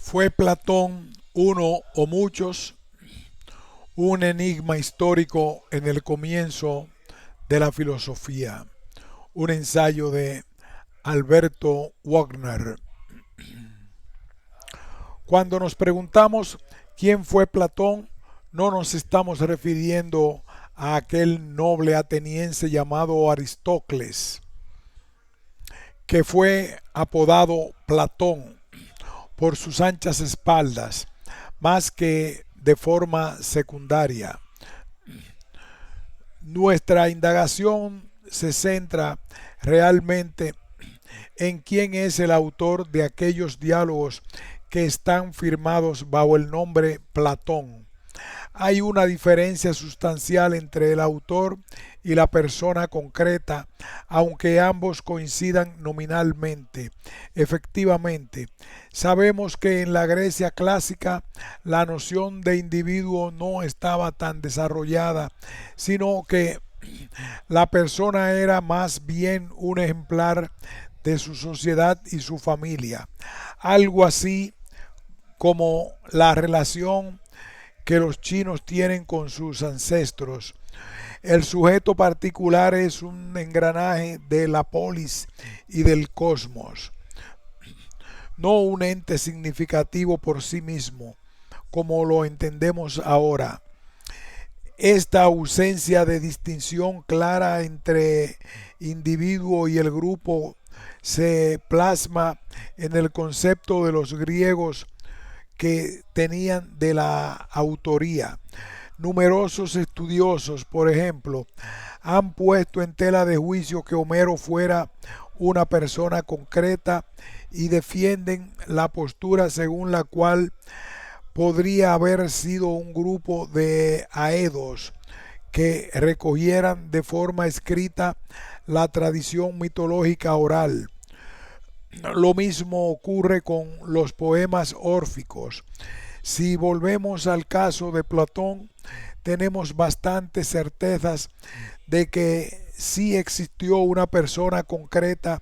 ¿Fue Platón uno o muchos un enigma histórico en el comienzo de la filosofía? Un ensayo de Alberto Wagner. Cuando nos preguntamos quién fue Platón, no nos estamos refiriendo a aquel noble ateniense llamado Aristócles, que fue apodado Platón por sus anchas espaldas, más que de forma secundaria. Nuestra indagación se centra realmente en quién es el autor de aquellos diálogos que están firmados bajo el nombre Platón. Hay una diferencia sustancial entre el autor y la persona concreta, aunque ambos coincidan nominalmente. Efectivamente, sabemos que en la Grecia clásica la noción de individuo no estaba tan desarrollada, sino que la persona era más bien un ejemplar de su sociedad y su familia, algo así como la relación que los chinos tienen con sus ancestros. El sujeto particular es un engranaje de la polis y del cosmos, no un ente significativo por sí mismo, como lo entendemos ahora. Esta ausencia de distinción clara entre individuo y el grupo se plasma en el concepto de los griegos que tenían de la autoría. Numerosos estudiosos, por ejemplo, han puesto en tela de juicio que Homero fuera una persona concreta y defienden la postura según la cual podría haber sido un grupo de aedos que recogieran de forma escrita la tradición mitológica oral. Lo mismo ocurre con los poemas órficos. Si volvemos al caso de Platón, tenemos bastantes certezas de que sí existió una persona concreta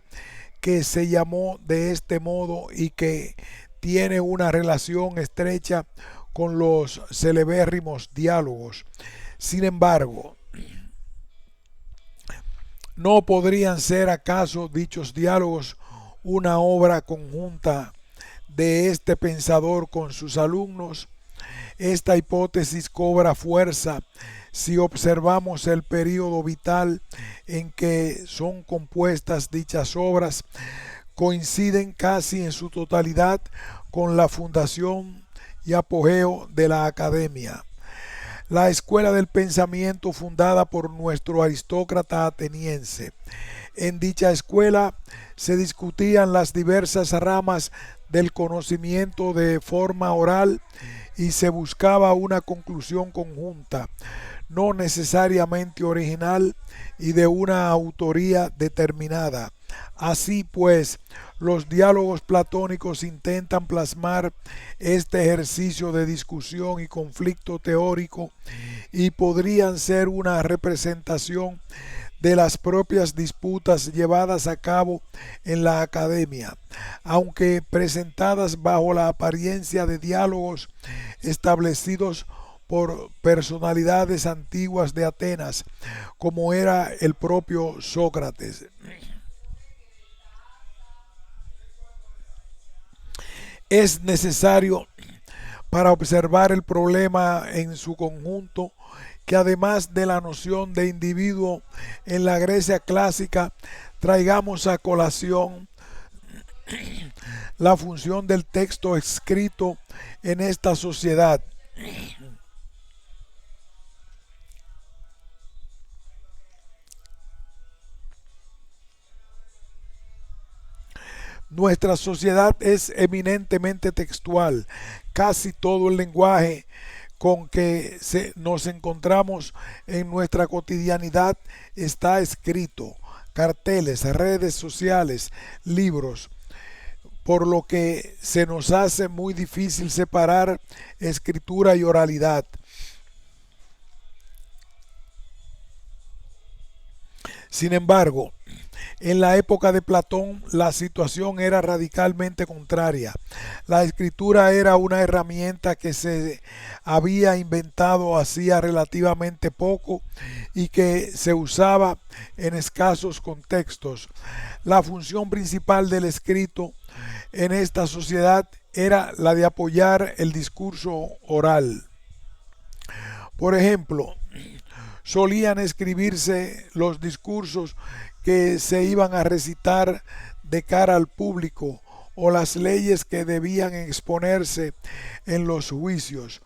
que se llamó de este modo y que tiene una relación estrecha con los celebérrimos diálogos. Sin embargo, ¿no podrían ser acaso dichos diálogos una obra conjunta de este pensador con sus alumnos? Esta hipótesis cobra fuerza si observamos el período vital en que son compuestas dichas obras. Coinciden casi en su totalidad con la fundación y apogeo de la academia, la escuela del pensamiento fundada por nuestro aristócrata ateniense. En dicha escuela se discutían las diversas ramas del conocimiento de forma oral y se buscaba una conclusión conjunta, no necesariamente original y de una autoría determinada. Así pues, los diálogos platónicos intentan plasmar este ejercicio de discusión y conflicto teórico y podrían ser una representación de las propias disputas llevadas a cabo en la academia, aunque presentadas bajo la apariencia de diálogos establecidos por personalidades antiguas de Atenas, como era el propio Sócrates. Es necesario para observar el problema en su conjunto que además de la noción de individuo en la Grecia clásica, traigamos a colación la función del texto escrito en esta sociedad. Nuestra sociedad es eminentemente textual. Casi todo el lenguaje con que nos encontramos en nuestra cotidianidad está escrito. Carteles, redes sociales, libros, por lo que se nos hace muy difícil separar escritura y oralidad. Sin embargo, En la época de Platón, la situación era radicalmente contraria. La escritura era una herramienta que se había inventado hacía relativamente poco y que se usaba en escasos contextos. La función principal del escrito en esta sociedad era la de apoyar el discurso oral. Por ejemplo, solían escribirse los discursos que se iban a recitar de cara al público o las leyes que debían exponerse en los juicios.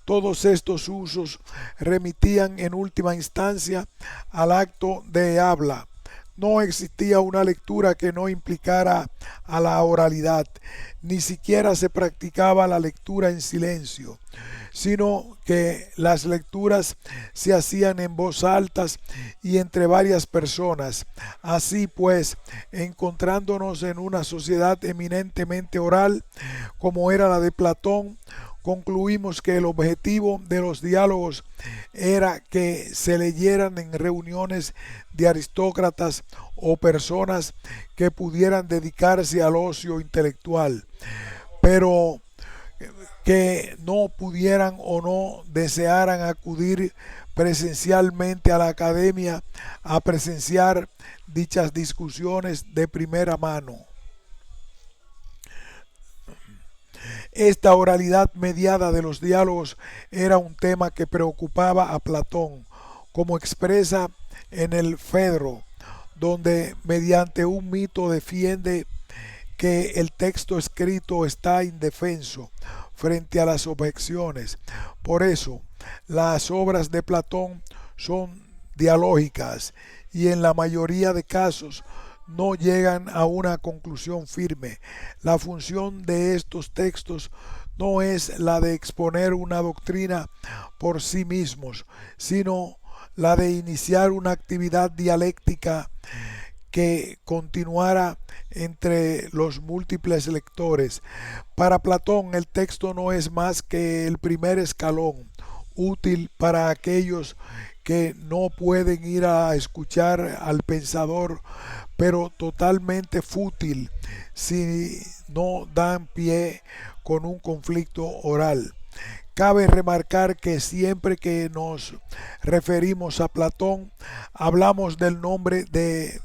Todos estos usos remitían en última instancia al acto de habla. No existía una lectura que no implicara a la oralidad, ni siquiera se practicaba la lectura en silencio, sino que las lecturas se hacían en voz alta y entre varias personas. Así pues, encontrándonos en una sociedad eminentemente oral, como era la de Platón, concluimos que el objetivo de los diálogos era que se leyeran en reuniones de aristócratas o personas que pudieran dedicarse al ocio intelectual, pero que no pudieran o no desearan acudir presencialmente a la academia a presenciar dichas discusiones de primera mano. Esta oralidad mediada de los diálogos era un tema que preocupaba a Platón, como expresa en el Fedro, donde mediante un mito defiende que el texto escrito está indefenso frente a las objeciones. Por eso, las obras de Platón son dialógicas y en la mayoría de casos no llegan a una conclusión firme. La función de estos textos no es la de exponer una doctrina por sí mismos, sino la de iniciar una actividad dialéctica que continuara entre los múltiples lectores. Para Platón el texto no es más que el primer escalón, útil para aquellos que no pueden ir a escuchar al pensador, pero totalmente fútil si no dan pie con un conflicto oral. Cabe remarcar que siempre que nos referimos a Platón, hablamos del nombre de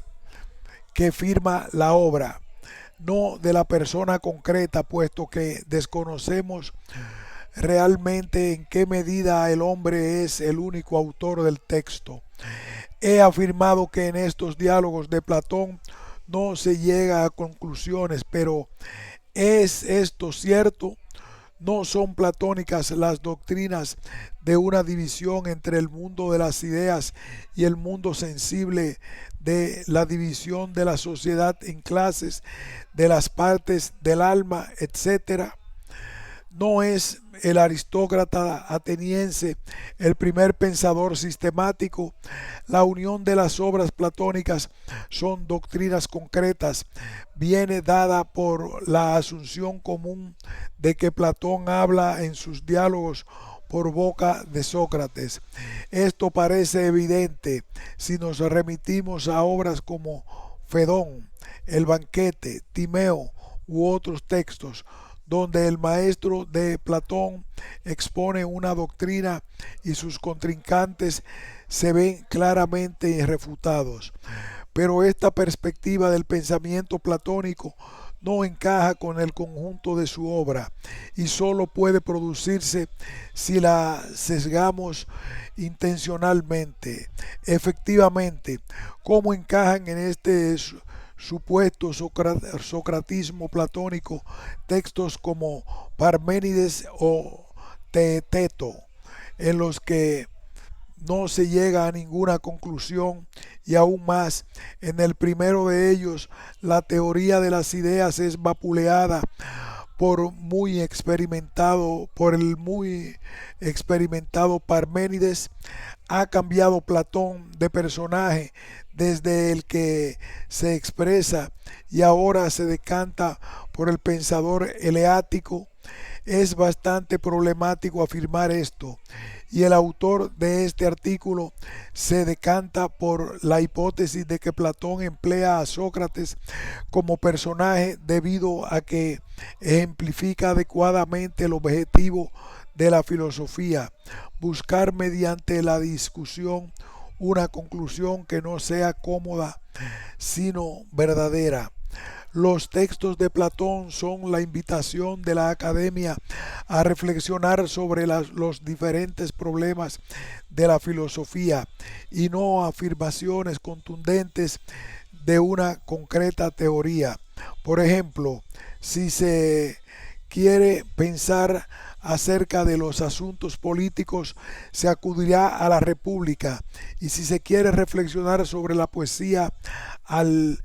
que firma la obra, no de la persona concreta, puesto que desconocemos realmente en qué medida el hombre es el único autor del texto. He afirmado que en estos diálogos de Platón no se llega a conclusiones, pero ¿es esto cierto? No son platónicas las doctrinas de una división entre el mundo de las ideas y el mundo sensible, de la división de la sociedad en clases, de las partes del alma, etcétera. ¿No es el aristócrata ateniense el primer pensador sistemático? La unión de las obras platónicas son doctrinas concretas, viene dada por la asunción común de que Platón habla en sus diálogos por boca de Sócrates. Esto parece evidente si nos remitimos a obras como Fedón, El banquete, Timeo u otros textos, donde el maestro de Platón expone una doctrina y sus contrincantes se ven claramente irrefutados. Pero esta perspectiva del pensamiento platónico no encaja con el conjunto de su obra y solo puede producirse si la sesgamos intencionalmente. Efectivamente, ¿cómo encajan en este supuesto socratismo platónico textos como Parménides o Teeteto, en los que no se llega a ninguna conclusión, y aún más, en el primero de ellos la teoría de las ideas es vapuleada por el muy experimentado Parménides? Ha cambiado Platón de personaje desde el que se expresa y ahora se decanta por el pensador eleático. Es bastante problemático afirmar esto, y el autor de este artículo se decanta por la hipótesis de que Platón emplea a Sócrates como personaje debido a que ejemplifica adecuadamente el objetivo de la filosofía: buscar mediante la discusión una conclusión que no sea cómoda, sino verdadera. Los textos de Platón son la invitación de la academia a reflexionar sobre los diferentes problemas de la filosofía y no afirmaciones contundentes de una concreta teoría. Por ejemplo, si se quiere pensar acerca de los asuntos políticos, se acudirá a la República, y si se quiere reflexionar sobre la poesía, al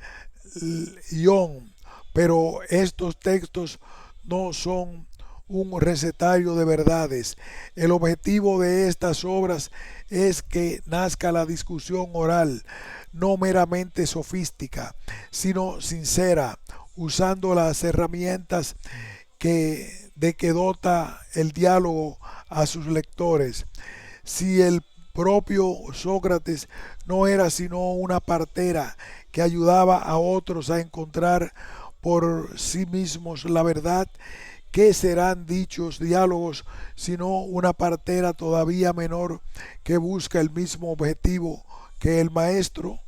Ion. Pero estos textos no son un recetario de verdades. El objetivo de estas obras es que nazca la discusión oral, no meramente sofística, sino sincera, usando las herramientas de que dota el diálogo a sus lectores. Si el propio Sócrates no era sino una partera que ayudaba a otros a encontrar por sí mismos la verdad, ¿qué serán dichos diálogos sino una partera todavía menor que busca el mismo objetivo que el maestro?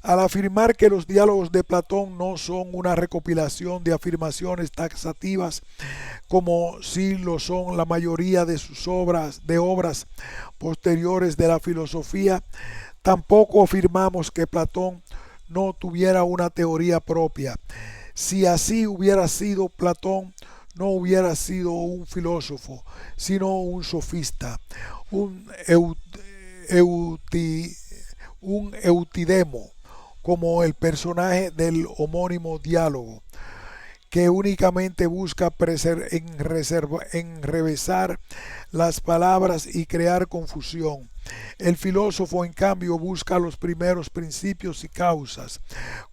Al afirmar que los diálogos de Platón no son una recopilación de afirmaciones taxativas, como sí lo son la mayoría de sus obras posteriores de la filosofía, tampoco afirmamos que Platón no tuviera una teoría propia. Si así hubiera sido, Platón no hubiera sido un filósofo, sino un sofista, un, un Eutidemo, como el personaje del homónimo diálogo, que únicamente busca enrevesar las palabras y crear confusión. El filósofo, en cambio, busca los primeros principios y causas,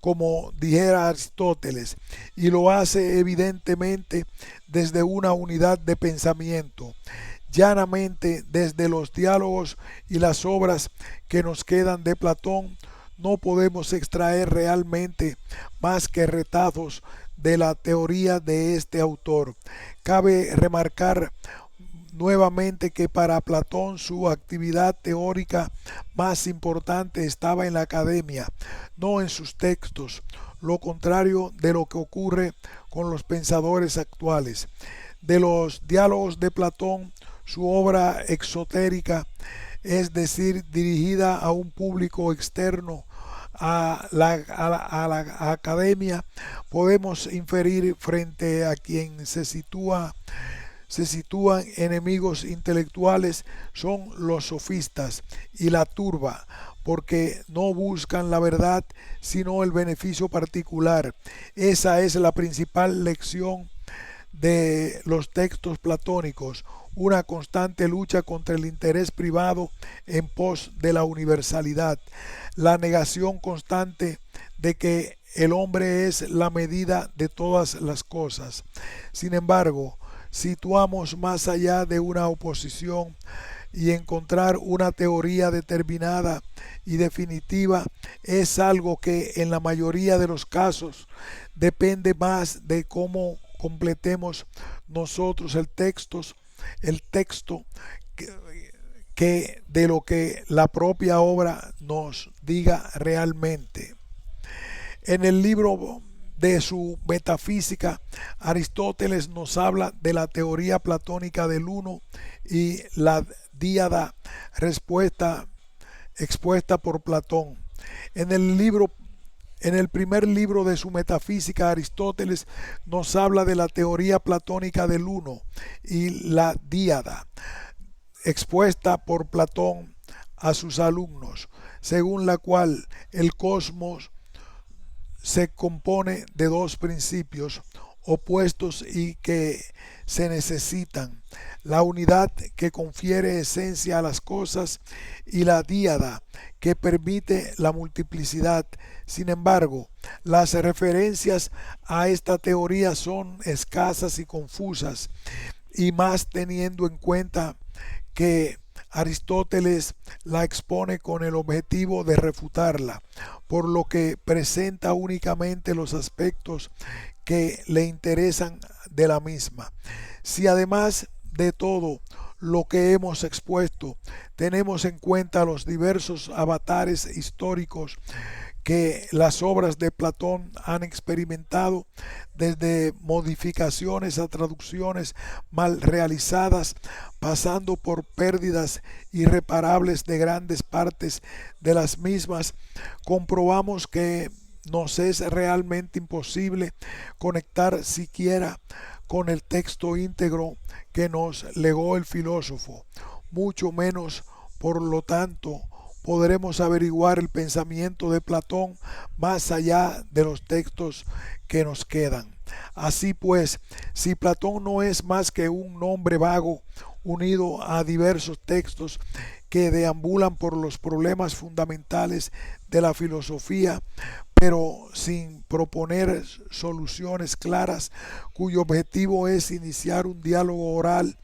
como dijera Aristóteles, y lo hace evidentemente desde una unidad de pensamiento, llanamente desde los diálogos y las obras que nos quedan de Platón. No podemos extraer realmente más que retazos de la teoría de este autor. Cabe remarcar nuevamente que para Platón su actividad teórica más importante estaba en la academia, no en sus textos, lo contrario de lo que ocurre con los pensadores actuales. De los diálogos de Platón, su obra exotérica, es decir, dirigida a un público externo a la academia, podemos inferir frente a quien se sitúan enemigos intelectuales son los sofistas y la turba, porque no buscan la verdad sino el beneficio particular. Esa es la principal lección de los textos platónicos, una constante lucha contra el interés privado en pos de la universalidad, la negación constante de que el hombre es la medida de todas las cosas. Sin embargo, situamos más allá de una oposición y encontrar una teoría determinada y definitiva es algo que en la mayoría de los casos depende más de cómo completemos nosotros el texto que de lo que la propia obra nos diga realmente. En el libro de su Metafísica, Aristóteles nos habla de la teoría platónica del uno y la díada expuesta por Platón. En el primer libro de su Metafísica, Aristóteles nos habla de la teoría platónica del uno y la díada, expuesta por Platón a sus alumnos, según la cual el cosmos se compone de dos principios opuestos y que se necesitan: la unidad que confiere esencia a las cosas y la díada que permite la multiplicidad. Sin embargo, las referencias a esta teoría son escasas y confusas, y más teniendo en cuenta que Aristóteles la expone con el objetivo de refutarla, por lo que presenta únicamente los aspectos que le interesan de la misma. Si además de todo lo que hemos expuesto, tenemos en cuenta los diversos avatares históricos que las obras de Platón han experimentado, desde modificaciones a traducciones mal realizadas, pasando por pérdidas irreparables de grandes partes de las mismas, comprobamos que nos es realmente imposible conectar siquiera con el texto íntegro que nos legó el filósofo, mucho menos, por lo tanto, podremos averiguar el pensamiento de Platón más allá de los textos que nos quedan. Así pues, si Platón no es más que un nombre vago unido a diversos textos que deambulan por los problemas fundamentales de la filosofía, pero sin proponer soluciones claras, cuyo objetivo es iniciar un diálogo oral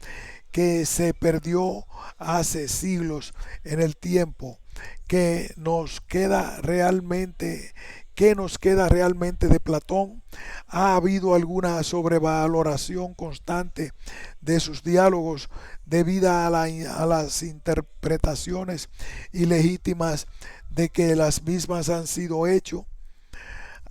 que se perdió hace siglos en el tiempo, que nos queda realmente ¿Qué nos queda realmente de Platón? ¿Ha habido alguna sobrevaloración constante de sus diálogos debida a las interpretaciones ilegítimas de que las mismas han sido hechos?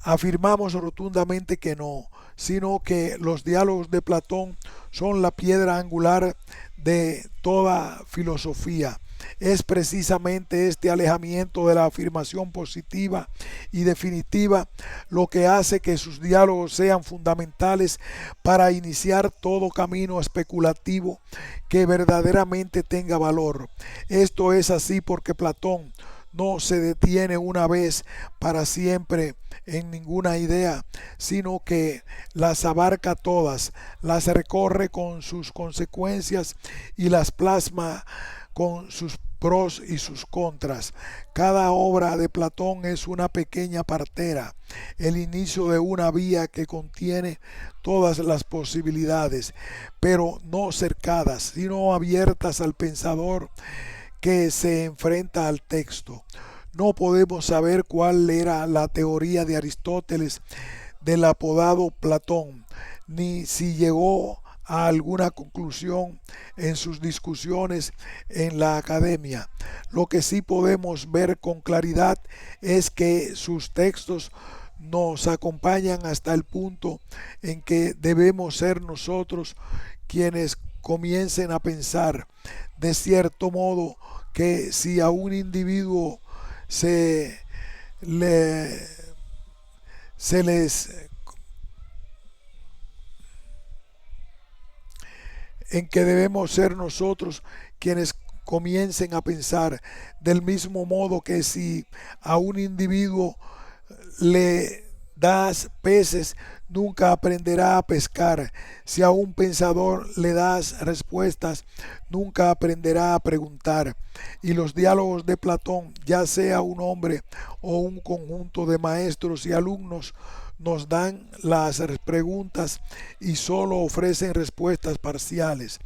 Afirmamos rotundamente que no, sino que los diálogos de Platón son la piedra angular de toda filosofía. Es precisamente este alejamiento de la afirmación positiva y definitiva lo que hace que sus diálogos sean fundamentales para iniciar todo camino especulativo que verdaderamente tenga valor. Esto es así porque Platón no se detiene una vez para siempre en ninguna idea, sino que las abarca todas, las recorre con sus consecuencias y las plasma con sus pros y sus contras. Cada obra de Platón es una pequeña partera, el inicio de una vía que contiene todas las posibilidades, pero no cercadas, sino abiertas al pensador que se enfrenta al texto. No podemos saber cuál era la teoría de Aristóteles del apodado Platón, ni si llegó a alguna conclusión en sus discusiones en la academia. Lo que sí podemos ver con claridad es que sus textos nos acompañan hasta el punto en que debemos ser nosotros quienes comiencen a pensar, de cierto modo, que si a un individuo se le se les en que debemos ser nosotros quienes comiencen a pensar, del mismo modo que si a un individuo le das peces, nunca aprenderá a pescar. Si a un pensador le das respuestas, nunca aprenderá a preguntar. Y los diálogos de Platón, ya sea un hombre o un conjunto de maestros y alumnos, nos dan las preguntas y solo ofrecen respuestas parciales.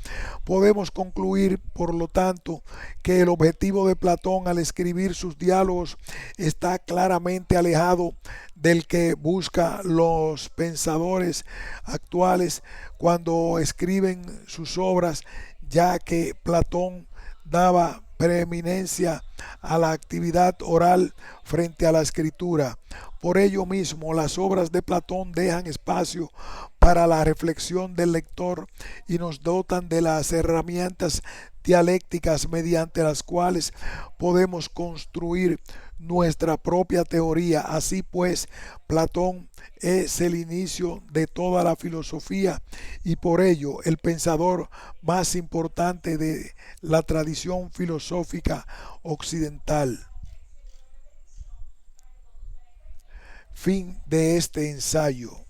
Podemos concluir, por lo tanto, que el objetivo de Platón al escribir sus diálogos está claramente alejado del que busca los pensadores actuales cuando escriben sus obras, ya que Platón daba preeminencia a la actividad oral frente a la escritura. Por ello mismo, las obras de Platón dejan espacio para la reflexión del lector y nos dotan de las herramientas dialécticas mediante las cuales podemos construir nuestra propia teoría. Así pues, Platón es el inicio de toda la filosofía y por ello el pensador más importante de la tradición filosófica occidental. Fin de este ensayo.